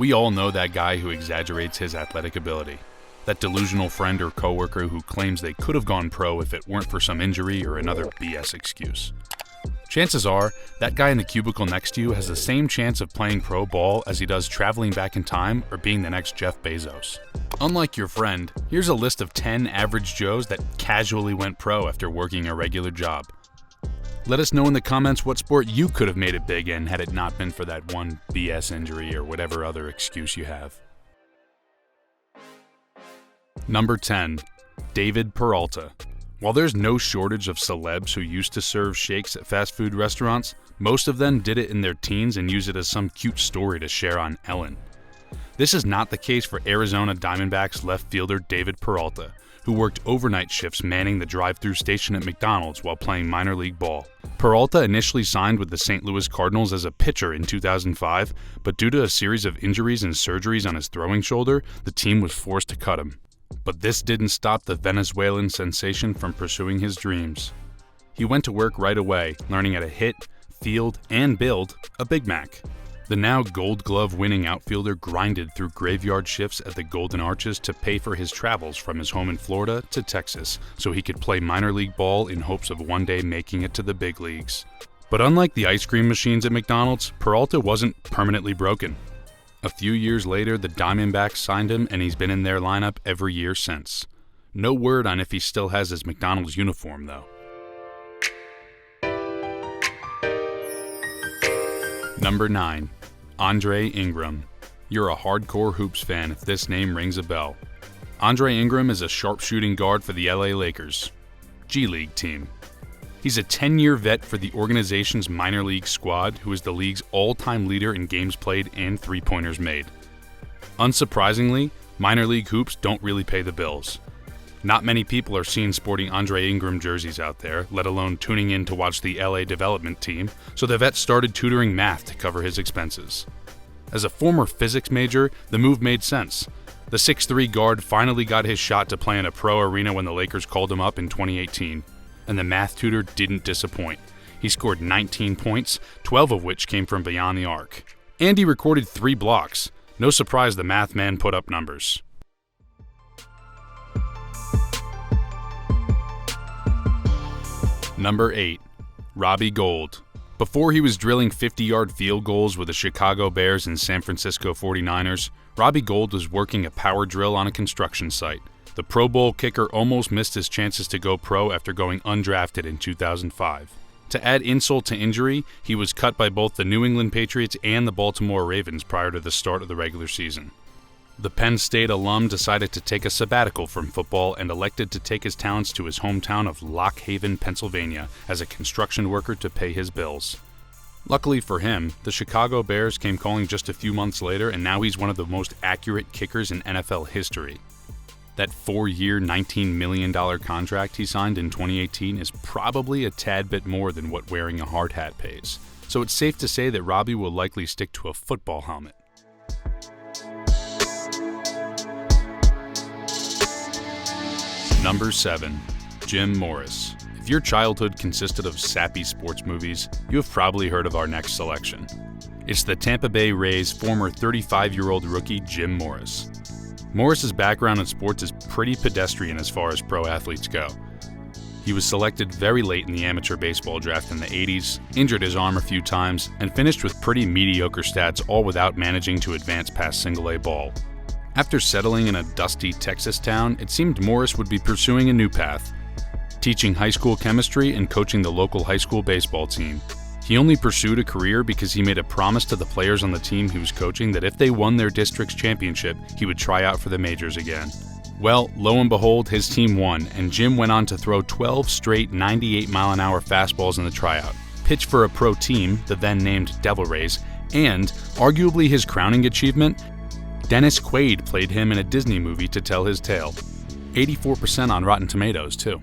We all know that guy who exaggerates his athletic ability. That delusional friend or coworker who claims they could have gone pro if it weren't for some injury or another BS excuse. Chances are, that guy in the cubicle next to you has the same chance of playing pro ball as he does traveling back in time or being the next Jeff Bezos. Unlike your friend, here's a list of 10 average Joes that casually went pro after working a regular job. Let us know in the comments what sport you could have made it big in had it not been for that one BS injury or whatever other excuse you have. Number 10. David Peralta. While there's no shortage of celebs who used to serve shakes at fast food restaurants, most of them did it in their teens and use it as some cute story to share on Ellen. This is not the case for Arizona Diamondbacks left fielder David Peralta, who worked overnight shifts manning the drive-thru station at McDonald's while playing minor league ball. Peralta initially signed with the St. Louis Cardinals as a pitcher in 2005, but due to a series of injuries and surgeries on his throwing shoulder, the team was forced to cut him. But this didn't stop the Venezuelan sensation from pursuing his dreams. He went to work right away, learning how to hit, field, and build a Big Mac. The now Gold Glove winning outfielder grinded through graveyard shifts at the Golden Arches to pay for his travels from his home in Florida to Texas so he could play minor league ball in hopes of one day making it to the big leagues. But unlike the ice cream machines at McDonald's, Peralta wasn't permanently broken. A few years later, the Diamondbacks signed him and he's been in their lineup every year since. No word on if he still has his McDonald's uniform, though. Number 9. Andre Ingram. You're a hardcore Hoops fan if this name rings a bell. Andre Ingram is a sharpshooting guard for the LA Lakers G League team. He's a 10-year vet for the organization's minor league squad who is the league's all-time leader in games played and three-pointers made. Unsurprisingly, minor league hoops don't really pay the bills. Not many people are seen sporting Andre Ingram jerseys out there, let alone tuning in to watch the LA development team, so the vet started tutoring math to cover his expenses. As a former physics major, the move made sense. The 6'3" guard finally got his shot to play in a pro arena when the Lakers called him up in 2018. And the math tutor didn't disappoint. He scored 19 points, 12 of which came from beyond the arc. And he recorded 3 blocks. No surprise the math man put up numbers. Number 8. Robbie Gould. Before he was drilling 50-yard field goals with the Chicago Bears and San Francisco 49ers, Robbie Gould was working a power drill on a construction site. The Pro Bowl kicker almost missed his chances to go pro after going undrafted in 2005. To add insult to injury, he was cut by both the New England Patriots and the Baltimore Ravens prior to the start of the regular season. The Penn State alum decided to take a sabbatical from football and elected to take his talents to his hometown of Lock Haven, Pennsylvania, as a construction worker to pay his bills. Luckily for him, the Chicago Bears came calling just a few months later, and now he's one of the most accurate kickers in NFL history. That 4-year, $19 million contract he signed in 2018 is probably a tad bit more than what wearing a hard hat pays. So it's safe to say that Robbie will likely stick to a football helmet. Number 7. Jim Morris. If your childhood consisted of sappy sports movies, you have probably heard of our next selection. It's the Tampa Bay Rays' former 35-year-old rookie Jim Morris. Morris's background in sports is pretty pedestrian as far as pro athletes go. He was selected very late in the amateur baseball draft in the 80s, injured his arm a few times, and finished with pretty mediocre stats, all without managing to advance past single-A ball. After settling in a dusty Texas town, it seemed Morris would be pursuing a new path, teaching high school chemistry and coaching the local high school baseball team. He only pursued a career because he made a promise to the players on the team he was coaching that if they won their district's championship, he would try out for the majors again. Well, lo and behold, his team won, and Jim went on to throw 12 straight 98-mile-an-hour fastballs in the tryout, pitch for a pro team, the then-named Devil Rays, and, arguably his crowning achievement, Dennis Quaid played him in a Disney movie to tell his tale. 84% on Rotten Tomatoes, too.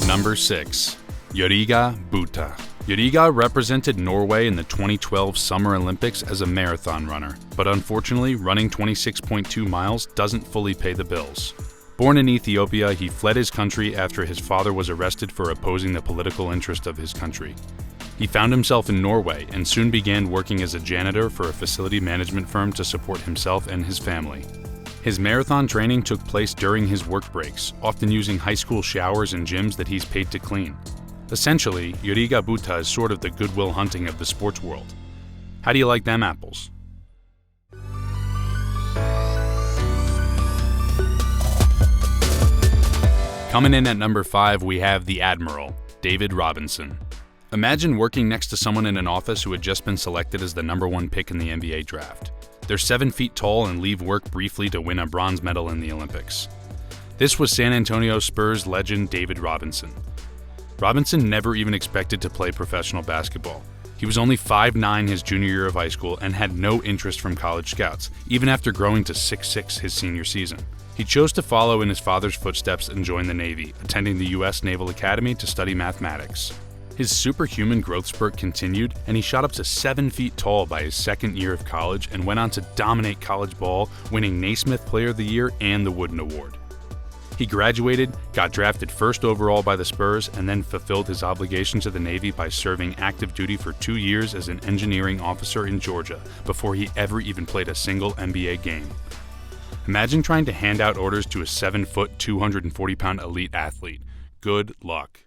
Number 6. Jørgen Buta. Jørgen represented Norway in the 2012 Summer Olympics as a marathon runner, but unfortunately, running 26.2 miles doesn't fully pay the bills. Born in Ethiopia, he fled his country after his father was arrested for opposing the political interest of his country. He found himself in Norway and soon began working as a janitor for a facility management firm to support himself and his family. His marathon training took place during his work breaks, often using high school showers and gyms that he's paid to clean. Essentially, Yuriga Buta is sort of the Good Will Hunting of the sports world. How do you like them apples? Coming in at number 5, we have the Admiral, David Robinson. Imagine working next to someone in an office who had just been selected as the number 1 pick in the NBA draft. They're 7 feet tall and leave work briefly to win a bronze medal in the Olympics. This was San Antonio Spurs legend David Robinson. Robinson never even expected to play professional basketball. He was only 5'9" his junior year of high school and had no interest from college scouts, even after growing to 6'6" his senior season. He chose to follow in his father's footsteps and join the Navy, attending the U.S. Naval Academy to study mathematics. His superhuman growth spurt continued, and he shot up to 7 feet tall by his second year of college and went on to dominate college ball, winning Naismith Player of the Year and the Wooden Award. He graduated, got drafted first overall by the Spurs, and then fulfilled his obligation to the Navy by serving active duty for 2 years as an engineering officer in Georgia before he ever even played a single NBA game. Imagine trying to hand out orders to a 7-foot, 240-pound elite athlete. Good luck.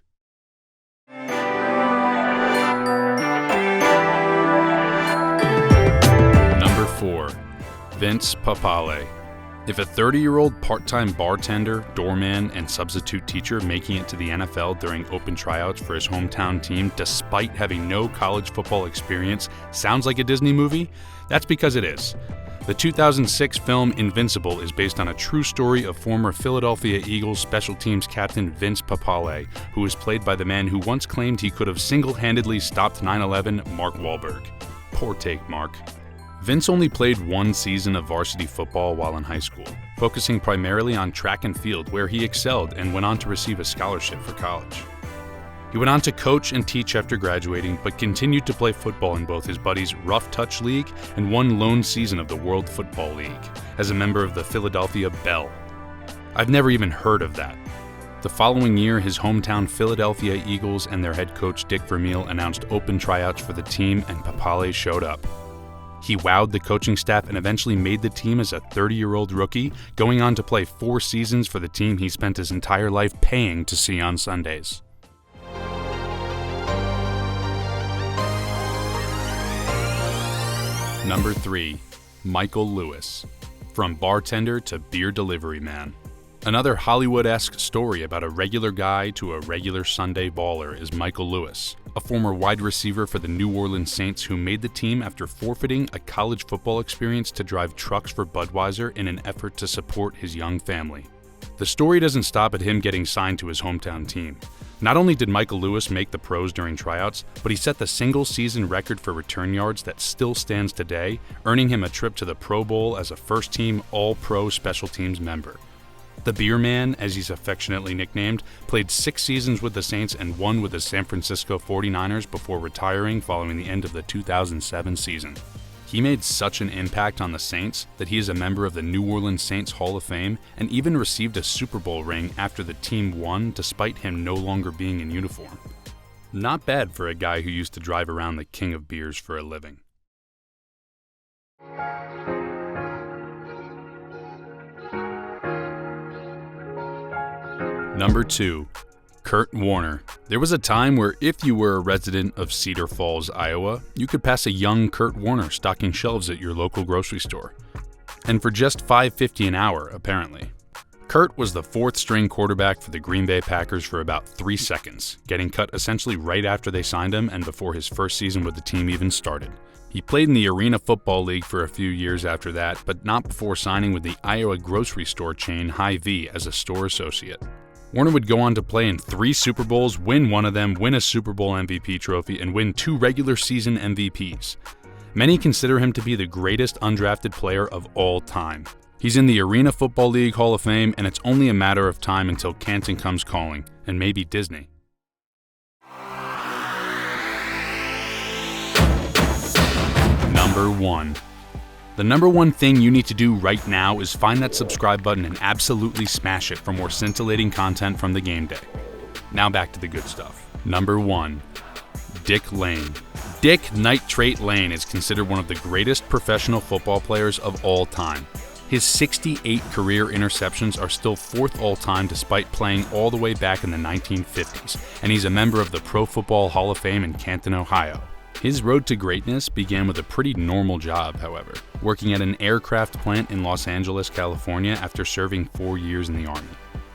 Number 4. Vince Papale. If a 30-year-old part-time bartender, doorman, and substitute teacher making it to the NFL during open tryouts for his hometown team despite having no college football experience sounds like a Disney movie, that's because it is. The 2006 film Invincible is based on a true story of former Philadelphia Eagles special teams captain Vince Papale, who was played by the man who once claimed he could have single-handedly stopped 9/11, Mark Wahlberg. Poor take, Mark. Vince only played 1 season of varsity football while in high school, focusing primarily on track and field where he excelled and went on to receive a scholarship for college. He went on to coach and teach after graduating, but continued to play football in both his buddy's Rough Touch League and one lone season of the World Football League, as a member of the Philadelphia Bell. I've never even heard of that. The following year, his hometown Philadelphia Eagles and their head coach Dick Vermeil announced open tryouts for the team, and Papale showed up. He wowed the coaching staff and eventually made the team as a 30-year-old rookie, going on to play 4 seasons for the team he spent his entire life paying to see on Sundays. Number 3. Michael Lewis. From bartender to beer delivery man. Another Hollywood-esque story about a regular guy to a regular Sunday baller is Michael Lewis, a former wide receiver for the New Orleans Saints who made the team after forfeiting a college football experience to drive trucks for Budweiser in an effort to support his young family. The story doesn't stop at him getting signed to his hometown team. Not only did Michael Lewis make the pros during tryouts, but he set the single-season record for return yards that still stands today, earning him a trip to the Pro Bowl as a first-team All-Pro Special Teams member. The Beer Man, as he's affectionately nicknamed, played 6 seasons with the Saints and 1 with the San Francisco 49ers before retiring following the end of the 2007 season. He made such an impact on the Saints that he is a member of the New Orleans Saints Hall of Fame and even received a Super Bowl ring after the team won despite him no longer being in uniform. Not bad for a guy who used to drive around the king of beers for a living. Number 2. Kurt Warner. There was a time where if you were a resident of Cedar Falls, Iowa, you could pass a young Kurt Warner stocking shelves at your local grocery store. And for just $5.50 an hour, apparently. Kurt was the 4th-string quarterback for the Green Bay Packers for about 3 seconds, getting cut essentially right after they signed him and before his first season with the team even started. He played in the Arena Football League for a few years after that, but not before signing with the Iowa grocery store chain Hy-Vee as a store associate. Warner would go on to play in 3 Super Bowls, win one of them, win a Super Bowl MVP trophy, and win 2 regular season MVPs. Many consider him to be the greatest undrafted player of all time. He's in the Arena Football League Hall of Fame, and it's only a matter of time until Canton comes calling, and maybe Disney. Number 1. The number one thing you need to do right now is find that subscribe button and absolutely smash it for more scintillating content from the game day. Now back to the good stuff. Number 1. Dick Lane. Dick Nitrate Lane is considered one of the greatest professional football players of all time. His 68 career interceptions are still 4th all-time despite playing all the way back in the 1950s, and he's a member of the Pro Football Hall of Fame in Canton, Ohio. His road to greatness began with a pretty normal job, however, working at an aircraft plant in Los Angeles, California after serving 4 years in the Army.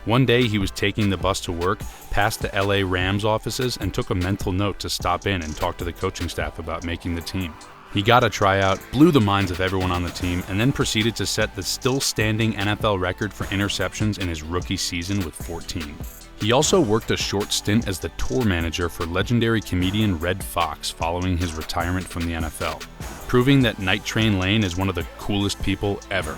One day he was taking the bus to work, past the LA Rams offices, and took a mental note to stop in and talk to the coaching staff about making the team. He got a tryout, blew the minds of everyone on the team, and then proceeded to set the still-standing NFL record for interceptions in his rookie season with 14. He also worked a short stint as the tour manager for legendary comedian Red Fox following his retirement from the NFL, proving that Night Train Lane is one of the coolest people ever.